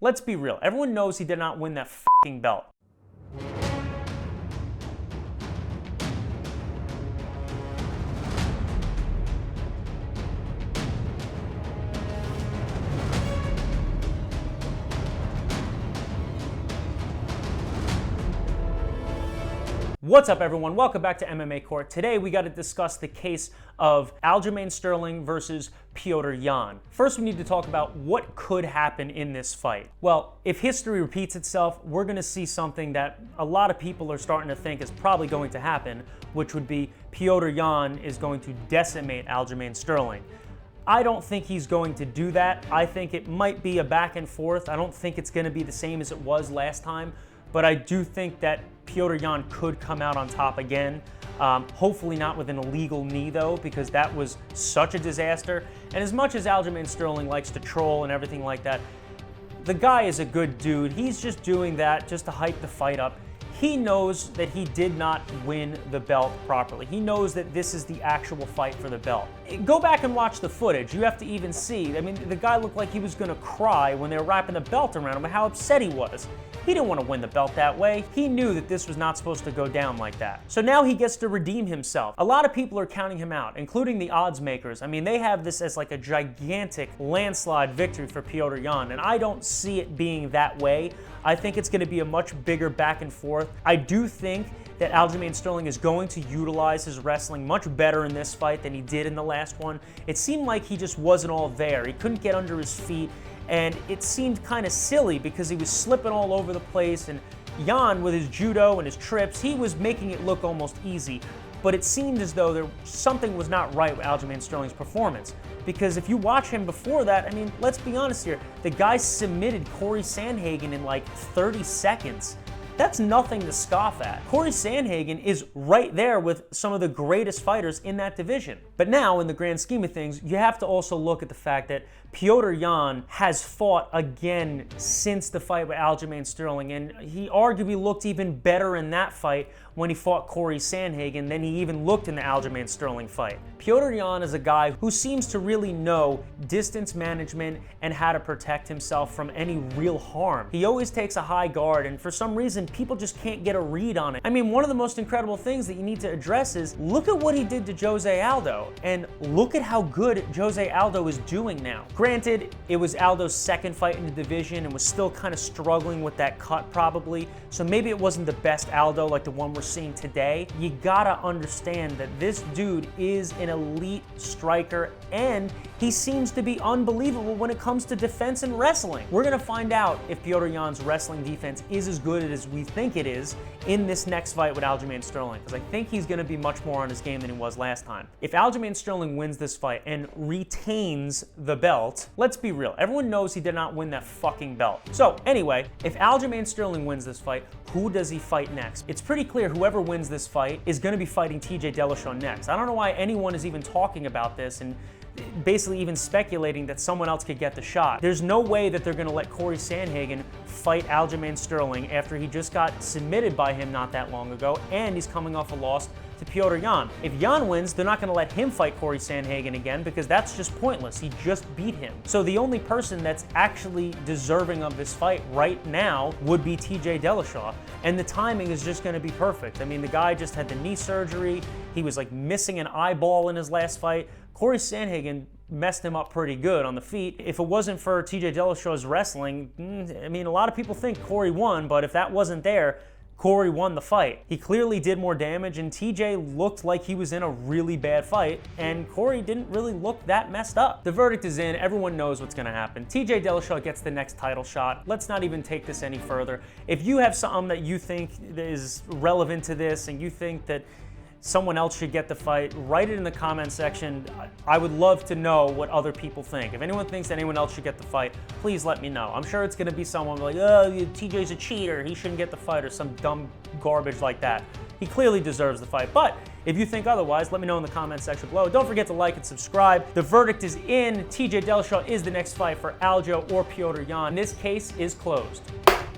Let's be real, everyone knows he did not win that f***ing belt. What's up, everyone? Welcome back to MMA Court. Today we got to discuss the case of Aljamain Sterling versus Petr Yan. First, we need to talk about what could happen in this fight. Well, if history repeats itself, we're going to see something that a lot of people are starting to think is probably going to happen, which would be Petr Yan is going to decimate Aljamain Sterling. I don't think he's going to do that. I think it might be a back and forth. I don't think it's going to be the same as it was last time, but I do think that Petr Yan could come out on top again. Hopefully not with an illegal knee though, because that was such a disaster. And as much as Aljamain Sterling likes to troll and everything like that, the guy is a good dude. He's just doing that just to hype the fight up. He knows that he did not win the belt properly. He knows that this is the actual fight for the belt. Go back and watch the footage. You have to even see, I mean, the guy looked like he was gonna cry when they were wrapping the belt around him and how upset he was. He didn't want to win the belt that way. He knew that this was not supposed to go down like that. So now he gets to redeem himself. A lot of people are counting him out, including the odds makers. I mean, they have this as like a gigantic landslide victory for Petr Yan, and I don't see it being that way. I think it's going to be a much bigger back and forth. I do think that Aljamain Sterling is going to utilize his wrestling much better in this fight than he did in the last one. It seemed like he just wasn't all there. He couldn't get under his feet, and it seemed kind of silly because he was slipping all over the place, and Yan, with his judo and his trips, he was making it look almost easy. But it seemed as though something was not right with Aljamain Sterling's performance. Because if you watch him before that, I mean, let's be honest here, the guy submitted Corey Sandhagen in like 30 seconds. That's nothing to scoff at. Corey Sandhagen is right there with some of the greatest fighters in that division. But now, in the grand scheme of things, you have to also look at the fact that Petr Yan has fought again since the fight with Aljamain Sterling, and he arguably looked even better in that fight when he fought Corey Sandhagen than he even looked in the Aljamain Sterling fight. Petr Yan is a guy who seems to really know distance management and how to protect himself from any real harm. He always takes a high guard, and for some reason, people just can't get a read on it. I mean, one of the most incredible things that you need to address is look at what he did to Jose Aldo, and look at how good Jose Aldo is doing now. Granted, it was Aldo's second fight in the division and was still kind of struggling with that cut probably, so maybe it wasn't the best Aldo like the one we're seeing today. You gotta understand that this dude is an elite striker, and he seems to be unbelievable when it comes to defense and wrestling. We're gonna find out if Petr Yan's wrestling defense is as good as we think it is in this next fight with Aljamain Sterling, because I think he's gonna be much more on his game than he was last time. If Aljamain Sterling wins this fight and retains the belt, let's be real, everyone knows he did not win that fucking belt. So anyway, if Aljamain Sterling wins this fight, who does he fight next? It's pretty clear whoever wins this fight is going to be fighting TJ Dillashaw next. I don't know why anyone is even talking about this and basically even speculating that someone else could get the shot. There's no way that they're going to let Corey Sandhagen fight Aljamain Sterling after he just got submitted by him not that long ago, and he's coming off a loss to Petr Yan. If Yan wins, they're not going to let him fight Corey Sandhagen again because that's just pointless. He just beat him. So the only person that's actually deserving of this fight right now would be TJ Dillashaw, and the timing is just going to be perfect. I mean, the guy just had the knee surgery. He was like missing an eyeball in his last fight. Corey Sandhagen messed him up pretty good on the feet. If it wasn't for TJ Dillashaw's wrestling, I mean, a lot of people think Corey won, but if that wasn't there, Corey won the fight. He clearly did more damage, and TJ looked like he was in a really bad fight, and Corey didn't really look that messed up. The verdict is in. Everyone knows what's gonna happen. TJ Dillashaw gets the next title shot. Let's not even take this any further. If you have something that you think is relevant to this, and you think that someone else should get the fight, write it in the comment section. I would love to know what other people think. If anyone thinks anyone else should get the fight, please let me know. I'm sure it's gonna be someone like, oh, TJ's a cheater, he shouldn't get the fight, or some dumb garbage like that. He clearly deserves the fight, but if you think otherwise, let me know in the comment section below. Don't forget to like and subscribe. The verdict is in. TJ Dillashaw is the next fight for Aljo or Petr Yan. This case is closed.